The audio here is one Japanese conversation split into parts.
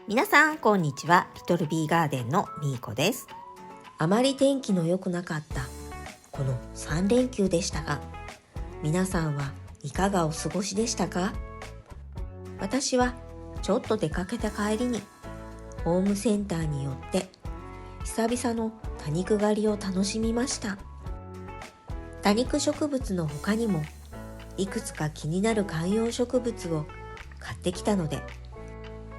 皆さんこんにちは。リトルビーガーデンのみーこです。あまり天気の良くなかったこの3連休でしたが、皆さんはいかがお過ごしでしたか？私はちょっと出かけた帰りにホームセンターに寄って久々の多肉狩りを楽しみました。多肉植物の他にもいくつか気になる観葉植物を買ってきたので、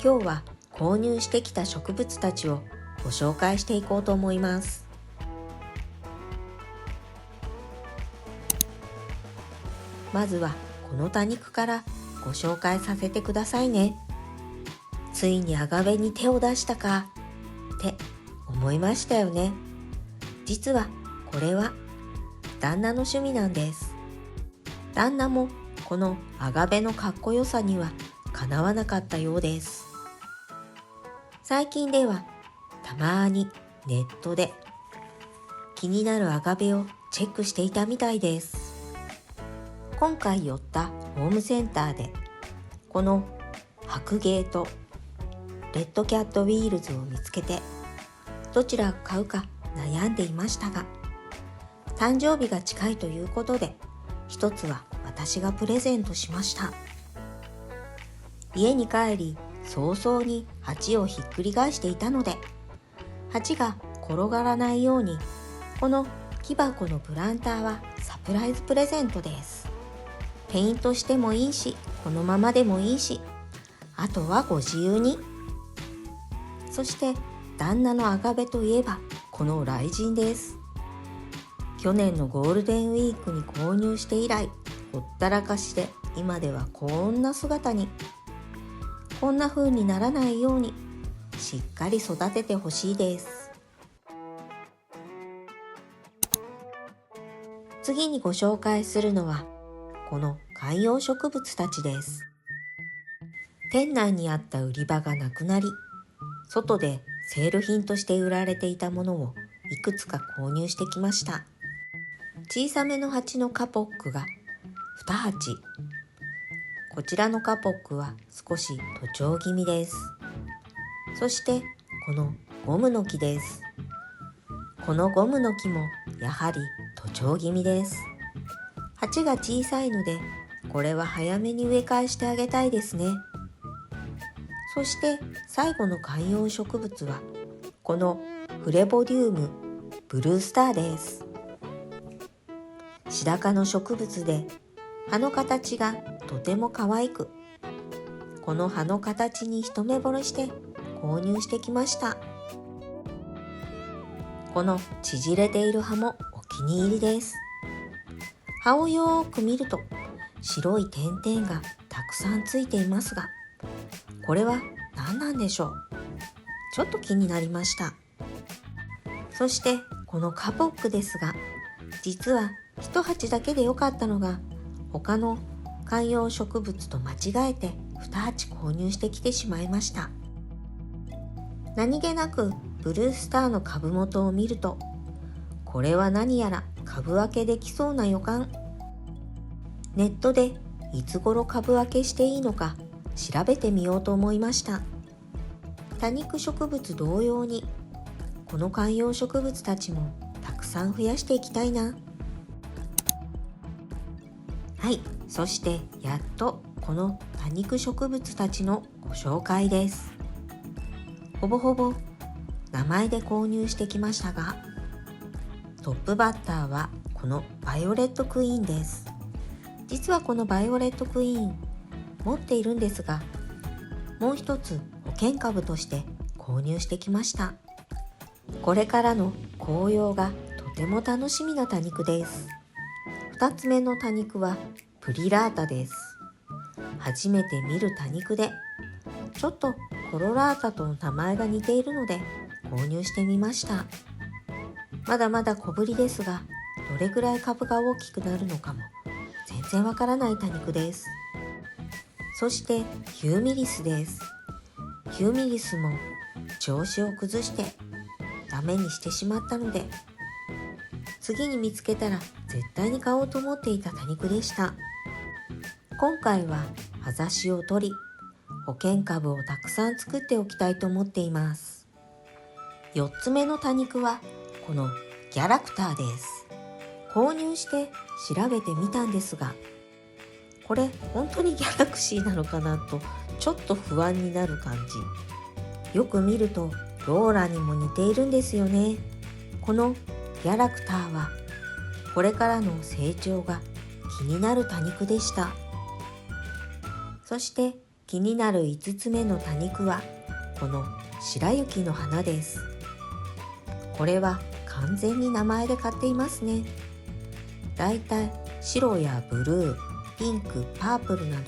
今日は購入してきた植物たちをご紹介していこうと思います。まずはこの多肉からご紹介させてくださいね。ついにアガベに手を出したかって思いましたよね。実はこれは旦那の趣味なんです。旦那もこのアガベのかっこよさにはかなわなかったようです。最近ではたまにネットで気になるアガベをチェックしていたみたいです。今回寄ったホームセンターでこの白芸とレッドキャットウィールズを見つけて、どちらを買うか悩んでいましたが、誕生日が近いということで一つは私がプレゼントしました。家に帰り早々に鉢をひっくり返していたので、鉢が転がらないようにこの木箱のプランターはサプライズプレゼントです。ペイントしてもいいし、このままでもいいし、あとはご自由に。そして旦那のアガベといえばこの雷神です。去年のゴールデンウィークに購入して以来ほったらかしで、今ではこんな姿に。こんな風にならないようにしっかり育ててほしいです。次にご紹介するのはこの観葉植物たちです。店内にあった売り場がなくなり、外でセール品として売られていたものをいくつか購入してきました。小さめの鉢のカポックが2鉢。こちらのカポックは少し徒長気味です。そしてこのゴムの木です。このゴムの木もやはり徒長気味です。鉢が小さいので、これは早めに植え替えしてあげたいですね。そして最後の観葉植物はこのフレボデュームブルースターです。シダ科の植物で葉の形がとても可愛く、この葉の形に一目惚れして購入してきました。この縮れている葉もお気に入りです。葉をよーく見ると白い点々がたくさんついていますが、これは何なんでしょう。ちょっと気になりました。そしてこのカポックですが、実は一鉢だけでよかったのが、他の観葉植物と間違えて2鉢購入してきてしまいました。何気なくブルースターの株元を見ると、これは何やら株分けできそうな予感。ネットでいつ頃株分けしていいのか調べてみようと思いました。多肉植物同様にこの観葉植物たちもたくさん増やしていきたいな。はい、そしてやっとこの多肉植物たちのご紹介です。ほぼほぼ名前で購入してきましたが、トップバッターはこのバイオレットクイーンです。実はこのバイオレットクイーン持っているんですが、もう一つ保険株として購入してきました。これからの紅葉がとても楽しみな多肉です。2つ目の多肉はプリラータです。初めて見る多肉で、ちょっとコロラータと名前が似ているので購入してみました。まだまだ小ぶりですが、どれくらい株が大きくなるのかも全然わからない多肉です。そしてヒューミリスです。ヒューミリスも調子を崩してダメにしてしまったので、次に見つけたら絶対に買おうと思っていた多肉でした。今回は葉ざしを取り、保険株をたくさん作っておきたいと思っています。4つ目の多肉はこのギャラクターです。購入して調べてみたんですが、これ本当にギャラクシーなのかなとちょっと不安になる感じ。よく見るとローラにも似ているんですよね。このギャラクターはこれからの成長が気になる多肉でした。そして気になる5つ目の多肉はこの白雪の花です。これは完全に名前で買っていますね。だいたい白やブルー、ピンク、パープルなど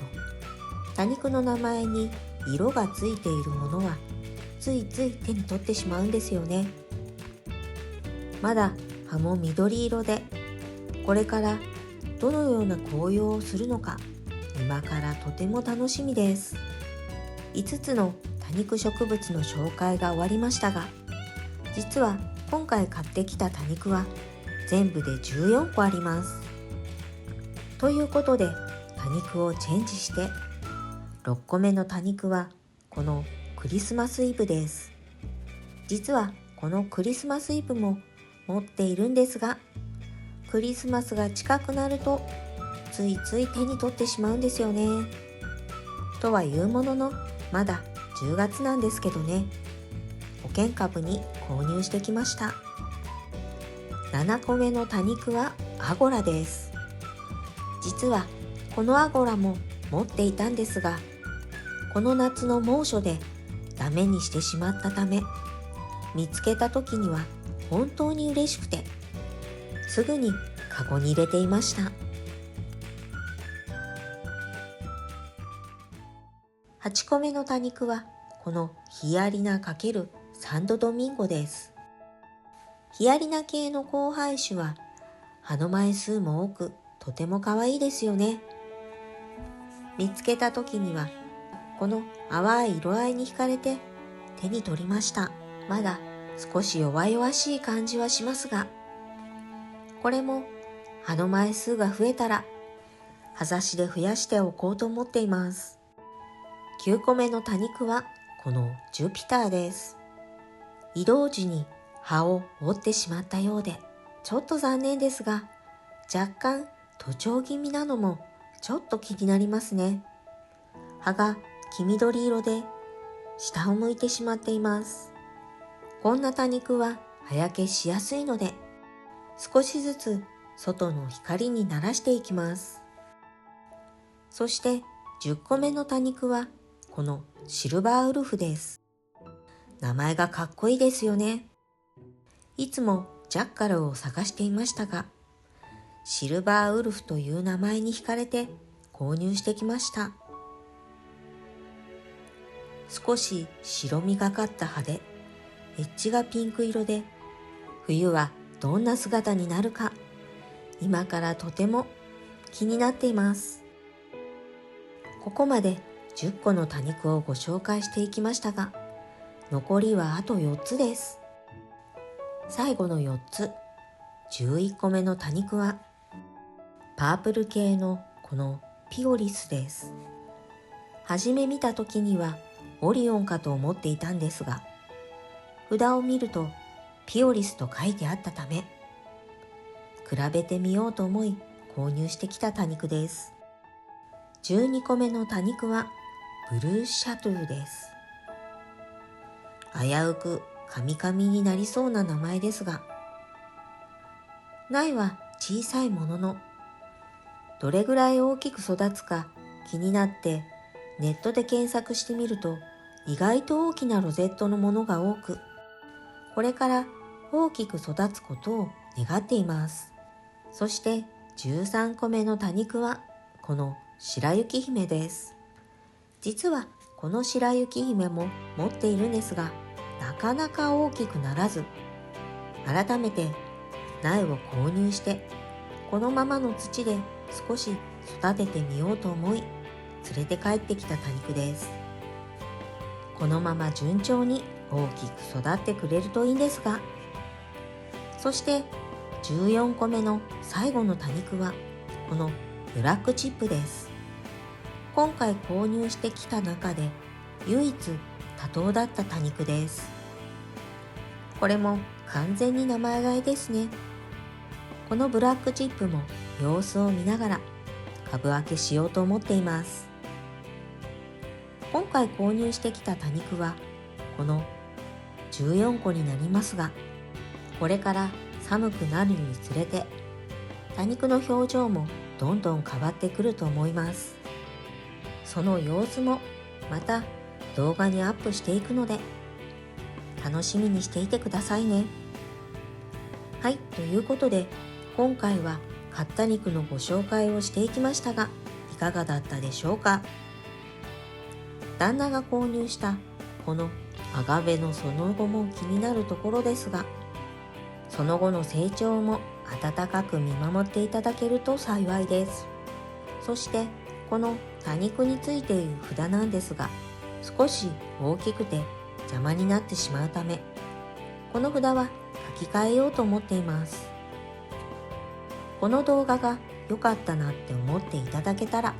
多肉の名前に色がついているものはついつい手に取ってしまうんですよね。まだ葉も緑色で、これからどのような紅葉をするのか今からとても楽しみです。5つの多肉植物の紹介が終わりましたが、実は今回買ってきた多肉は全部で14個あります。ということで多肉をチェンジして6個目の多肉はこのクリスマスイブです。実はこのクリスマスイブも持っているんですが、クリスマスが近くなるとついつい手に取ってしまうんですよね。とはいうもののまだ10月なんですけどね、保険株に購入してきました。7個目の多肉はアゴラです。実はこのアゴラも持っていたんですが、この夏の猛暑でダメにしてしまったため、見つけた時には本当に嬉しくてすぐにカゴに入れていました。8個目の多肉はこのヒアリナ×サンドドミンゴです。ヒアリナ系の交配種は葉の枚数も多くとても可愛いですよね。見つけた時にはこの淡い色合いに惹かれて手に取りました。まだ少し弱々しい感じはしますが、これも葉の枚数が増えたら葉差しで増やしておこうと思っています。9個目の多肉はこのジュピターです。移動時に葉を折ってしまったようでちょっと残念ですが、若干徒長気味なのもちょっと気になりますね。葉が黄緑色で下を向いてしまっています。こんな多肉は葉焼けしやすいので少しずつ外の光に慣らしていきます。そして10個目の多肉はこのシルバーウルフです。名前がかっこいいですよね。いつもジャッカルを探していましたが、シルバーウルフという名前に惹かれて購入してきました。少し白みがかった葉でエッジがピンク色で、冬はどんな姿になるか今からとても気になっています。ここまで10個の多肉をご紹介していきましたが、残りはあと4つです。最後の4つ、11個目の多肉はパープル系のこのピオリスです。初め見た時にはオリオンかと思っていたんですが、札を見るとピオリスと書いてあったため、比べてみようと思い購入してきた多肉です。12個目の多肉はブルーシャトゥーです。危うくカミカミになりそうな名前ですが、苗は小さいものの、どれぐらい大きく育つか気になってネットで検索してみると、意外と大きなロゼットのものが多く、これから大きく育つことを願っています。そして13個目の多肉はこの白雪姫です。実はこの白雪姫も持っているんですが、なかなか大きくならず、改めて苗を購入してこのままの土で少し育ててみようと思い連れて帰ってきた多肉です。このまま順調に大きく育ってくれるといいんですが、そして14個目の最後の多肉はこのブラックチップです。今回購入してきた中で唯一多頭だった多肉です。これも完全に名前買いですね。このブラックチップも様子を見ながら株分けしようと思っています。今回購入してきた多肉はこの14個になりますが、これから寒くなるにつれて多肉の表情もどんどん変わってくると思います。その様子もまた動画にアップしていくので楽しみにしていてくださいね。はい、ということで今回は買った肉のご紹介をしていきましたが、いかがだったでしょうか。旦那が購入したこのアガベのその後も気になるところですが、その後の成長も温かく見守っていただけると幸いです。そしてこの多肉についている札なんですが、少し大きくて邪魔になってしまうため、この札は書き換えようと思っています。この動画が良かったなって思っていただけたら、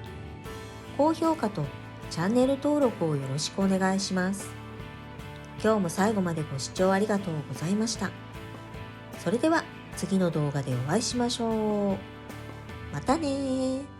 高評価とチャンネル登録をよろしくお願いします。今日も最後までご視聴ありがとうございました。それでは次の動画でお会いしましょう。またねー。